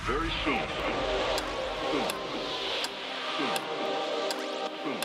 very soon. Soon. Soon. Soon. Soon.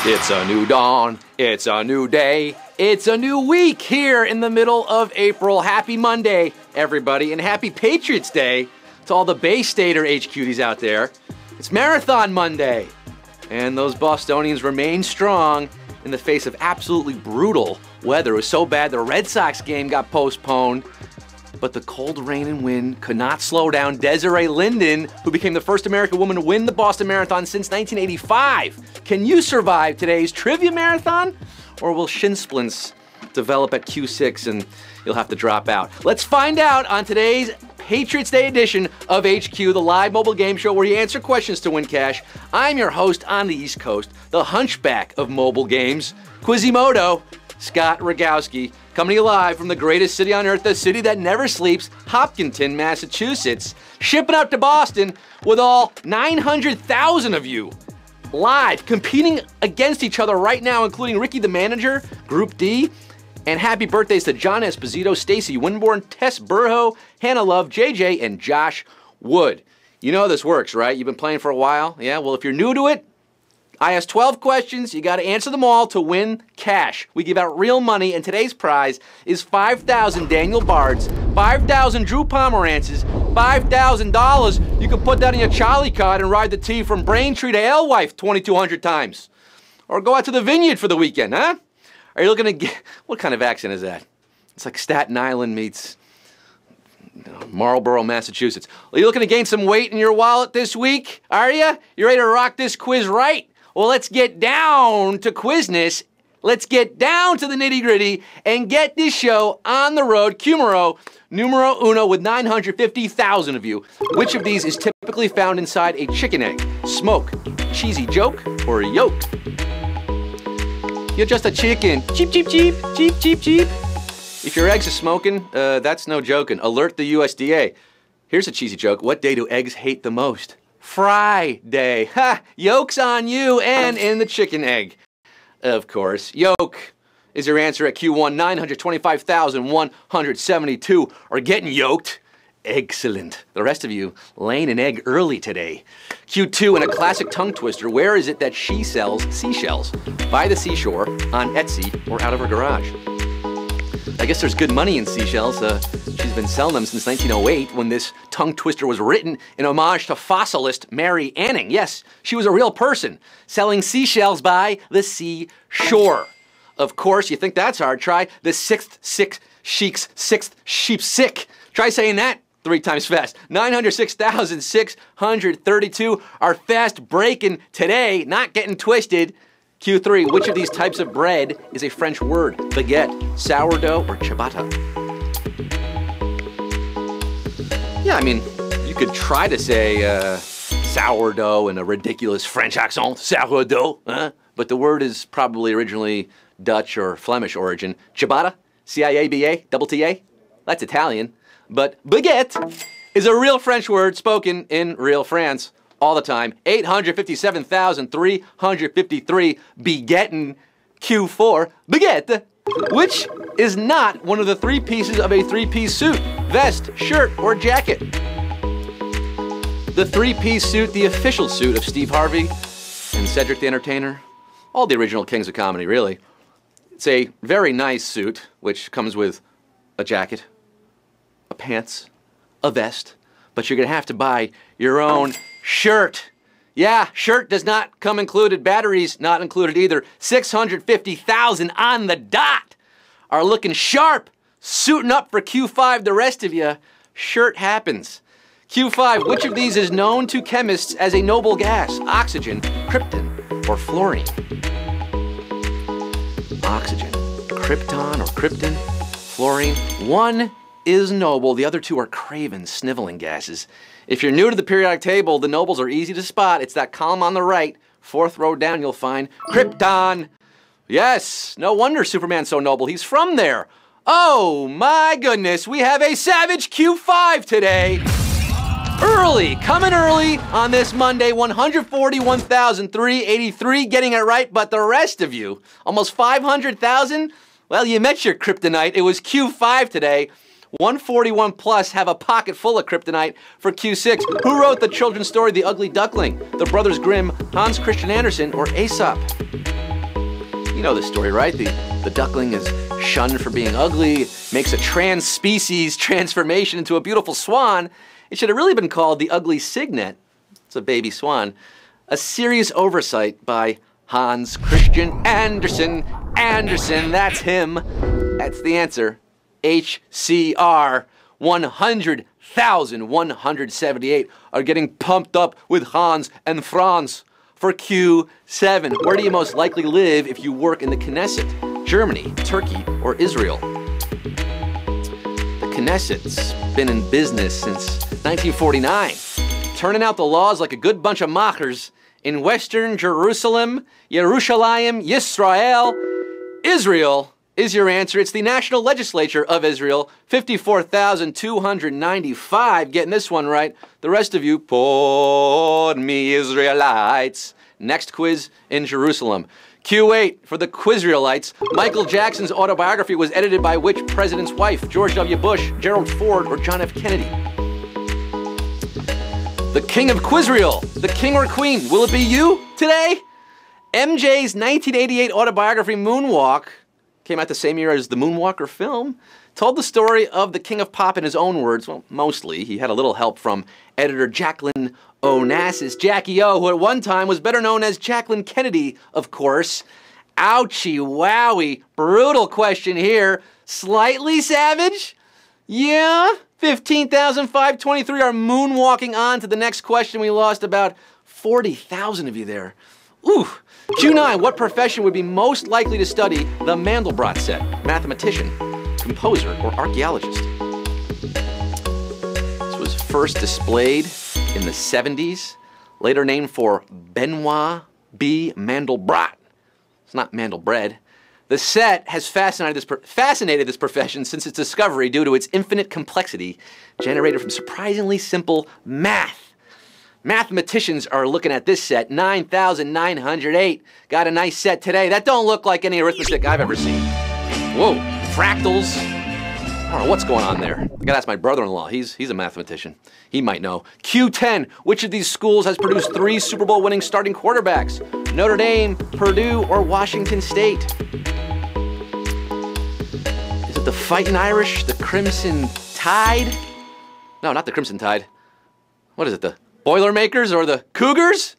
It's a new dawn, it's a new day, it's a new week here in the middle of April. Happy Monday, everybody, and happy Patriots Day to all the Bay Stater HQs out there. It's Marathon Monday, and those Bostonians remain strong in the face of absolutely brutal weather. It was so bad the Red Sox game got postponed, but the cold rain and wind could not slow down Desiree Linden, who became the first American woman to win the Boston Marathon since 1985. Can you survive today's trivia marathon? Or will shin splints develop at Q6 and you'll have to drop out? Let's find out on today's Patriots Day edition of HQ, the live mobile game show where you answer questions to win cash. I'm your host on the East Coast, the hunchback of mobile games, Quizimodo, Scott Rogowski, coming to you live from the greatest city on earth, the city that never sleeps, Hopkinton, Massachusetts, shipping out to Boston with all 900,000 of you live, competing against each other right now, including Ricky the Manager, Group D, and happy birthdays to John Esposito, Stacy Winborn, Tess Burho, Hannah Love, JJ, and Josh Wood. You know how this works, right? You've been playing for a while? Yeah, well, if you're new to it, I ask 12 questions. You got to answer them all to win cash. We give out real money, and today's prize is 5,000 Daniel Bards, 5,000 Drew Pomerances, $5,000. You can put that in your Charlie card and ride the T from Braintree to Alewife 2,200 times. Or go out to the vineyard for the weekend, huh? Are you looking to get, what kind of accent is that? It's like Staten Island meets Marlborough, Massachusetts. Are you looking to gain some weight in your wallet this week? Are you? You ready to rock this quiz right? Well, let's get down to quizness. Let's get down to the nitty-gritty and get this show on the road. Cumero, numero uno with 950,000 of you. Which of these is typically found inside a chicken egg? Smoke, cheesy joke, or yolk? You're just a chicken. Cheep, cheep, cheep, cheep, cheep, cheep. If your eggs are smoking, that's no joking. Alert the USDA. Here's a cheesy joke. What day do eggs hate the most? Friday. Ha! Yolk's on you and in the chicken egg. Of course. Yolk is your answer at Q1. 925,172 are getting yoked. Excellent. The rest of you laying an egg early today. Q2 in a classic tongue twister. Where is it that she sells seashells? By the seashore, on Etsy, or out of her garage? I guess there's good money in seashells. She's been selling them since 1908 when this tongue twister was written in homage to fossilist Mary Anning. Yes, she was a real person selling seashells by the seashore. Of course, you think that's hard. Try the sixth sheep's sick. Try saying that 3 times fast. 906,632 are fast breaking today, not getting twisted. Q3, which of these types of bread is a French word? Baguette, sourdough, or ciabatta? Yeah, I mean, you could try to say sourdough in a ridiculous French accent, sourdough, but the word is probably originally Dutch or Flemish origin. Ciabatta, C-I-A-B-A, double T-A, that's Italian. But baguette is a real French word spoken in real France all the time. 857,353 begettin' Q4, baguette, which is not one of the three pieces of a three-piece suit, vest, shirt, or jacket. The three-piece suit, the official suit of Steve Harvey and Cedric the Entertainer, all the original kings of comedy, really. It's a very nice suit, which comes with a jacket, a pants, a vest, but you're gonna have to buy your own shirt. Yeah, shirt does not come included. Batteries not included either. 650,000 on the dot are looking sharp, suiting up for Q5. The rest of you, shirt happens. Q5, which of these is known to chemists as a noble gas? Oxygen, krypton, or fluorine? Oxygen, krypton, or krypton, fluorine. One is noble, the other two are craven, sniveling gases. If you're new to the periodic table, the nobles are easy to spot. It's that column on the right, fourth row down, you'll find krypton. Yes, no wonder Superman's so noble. He's from there. Oh my goodness, we have a savage Q5 today. Coming early on this Monday, 141,383, getting it right, but the rest of you, almost 500,000, well, you met your kryptonite. It was Q5 today. 141 plus have a pocket full of kryptonite for Q6. Who wrote the children's story, The Ugly Duckling? The Brothers Grimm, Hans Christian Andersen, or Aesop? You know this story, right? The duckling is shunned for being ugly, makes a trans-species transformation into a beautiful swan. It should have really been called The Ugly Cygnet. It's a baby swan. A serious oversight by Hans Christian Andersen. Andersen, that's him. That's the answer. HCR. 100,178 are getting pumped up with Hans and Franz for Q7. Where do you most likely live if you work in the Knesset? Germany, Turkey, or Israel? The Knesset's been in business since 1949, turning out the laws like a good bunch of mockers in Western Jerusalem, Yerushalayim, Yisrael. Israel is your answer. It's the National Legislature of Israel. 54,295. Getting this one right. The rest of you, put me Israelites. Next quiz in Jerusalem. Q8 for the Quizrealites. Michael Jackson's autobiography was edited by which president's wife? George W. Bush, Gerald Ford, or John F. Kennedy? The king of Quizreel, the king or queen. Will it be you today? MJ's 1988 autobiography, Moonwalk, came out the same year as the Moonwalker film, told the story of the king of pop in his own words. Well, mostly. He had a little help from editor Jacqueline Onassis, Jackie O, who at one time was better known as Jacqueline Kennedy, of course. Ouchie, wowie, brutal question here. Slightly savage? Yeah? 15,523 are moonwalking on to the next question. We lost about 40,000 of you there. Ooh. Q9, what profession would be most likely to study the Mandelbrot set? Mathematician, composer, or archaeologist? This was first displayed in the 70s, later named for Benoit B. Mandelbrot. It's not Mandelbread. The set has fascinated this profession since its discovery due to its infinite complexity generated from surprisingly simple math. Mathematicians are looking at this set, 9,908. Got a nice set today. That don't look like any arithmetic I've ever seen. Whoa, fractals. I don't know what's going on there. I gotta ask my brother-in-law. He's a mathematician. He might know. Q10, which of these schools has produced 3 Super Bowl winning starting quarterbacks? Notre Dame, Purdue, or Washington State? Is it the Fightin' Irish, the Crimson Tide? No, not the Crimson Tide. What is it, the Boilermakers or the Cougars?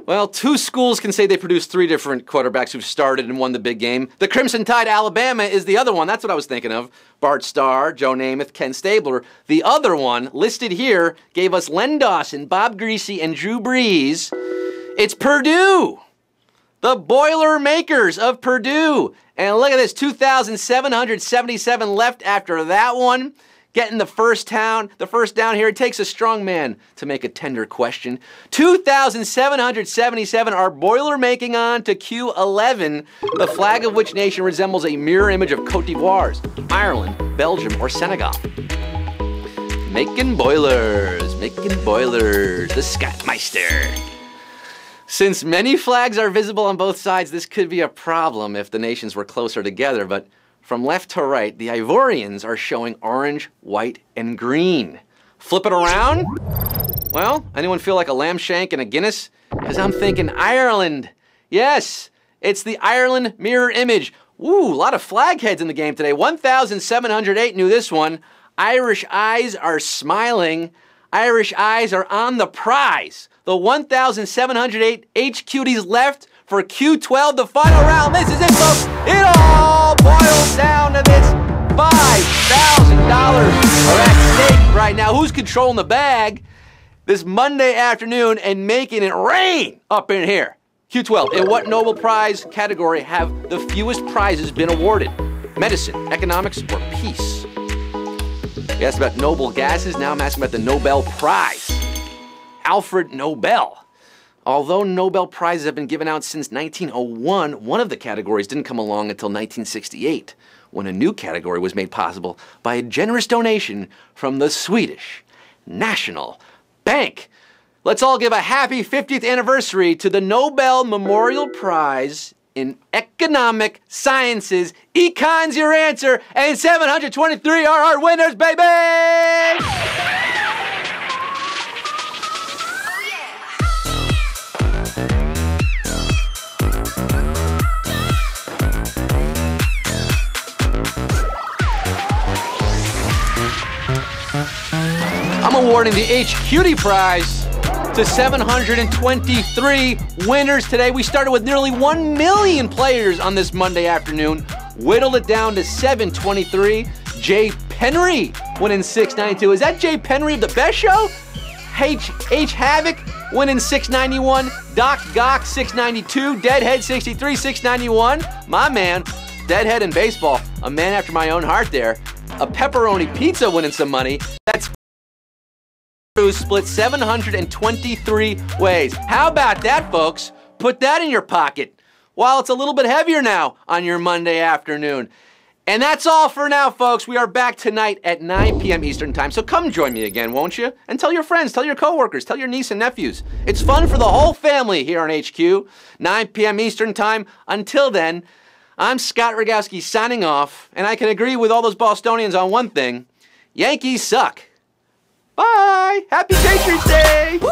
Well, 2 schools can say they produced 3 different quarterbacks who've started and won the big game. The Crimson Tide, Alabama, is the other one. That's what I was thinking of. Bart Starr, Joe Namath, Ken Stabler. The other one, listed here, gave us Len Dawson, Bob Greasy, and Drew Brees. It's Purdue. the Boilermakers of Purdue. And look at this, 2,777 left after that one. Getting the first down here. It takes a strong man to make a tender question. 2,777 are Boilermaking on to Q11, the flag of which nation resembles a mirror image of Cote d'Ivoire's, Ireland, Belgium, or Senegal. Making boilers, the Scottmeister. Since many flags are visible on both sides, this could be a problem if the nations were closer together, but from left to right, the Ivorians are showing orange, white, and green. Flip it around? Well, anyone feel like a lamb shank and a Guinness? Because I'm thinking Ireland. Yes, it's the Ireland mirror image. Woo, a lot of flag heads in the game today. 1,708 knew this one. Irish eyes are smiling. Irish eyes are on the prize. The 1,708 HQDs left for Q12, the final round. This is it, folks. It all boils down to this $5,000 are at stake right now. Who's controlling the bag this Monday afternoon and making it rain up in here? Q12, in what Nobel Prize category have the fewest prizes been awarded? Medicine, economics, or peace? We asked about noble gases, now I'm asking about the Nobel Prize. Alfred Nobel. Although Nobel Prizes have been given out since 1901, one of the categories didn't come along until 1968, when a new category was made possible by a generous donation from the Swedish National Bank. Let's all give a happy 50th anniversary to the Nobel Memorial Prize in Economic Sciences. Econ's your answer, and 723 are our winners, baby! I'm awarding the HQD Prize to 723 winners today. We started with nearly 1 million players on this Monday afternoon, whittled it down to 723. Jay Penry winning 692. Is that Jay Penry of The Best Show? H Havoc winning 691. Doc Gok 692. Deadhead 63, 691. My man, Deadhead in baseball, a man after my own heart there. A pepperoni pizza winning some money. That's split 723 ways. How about that, folks? Put that in your pocket while it's a little bit heavier now on your Monday afternoon. And that's all for now, folks. We are back tonight at 9 p.m. Eastern Time, so come join me again, won't you? And tell your friends, tell your coworkers, tell your niece and nephews. It's fun for the whole family here on HQ, 9 p.m. Eastern Time. Until then, I'm Scott Rogowski signing off, and I can agree with all those Bostonians on one thing. Yankees suck. Bye! Happy Patriots Day! Woo!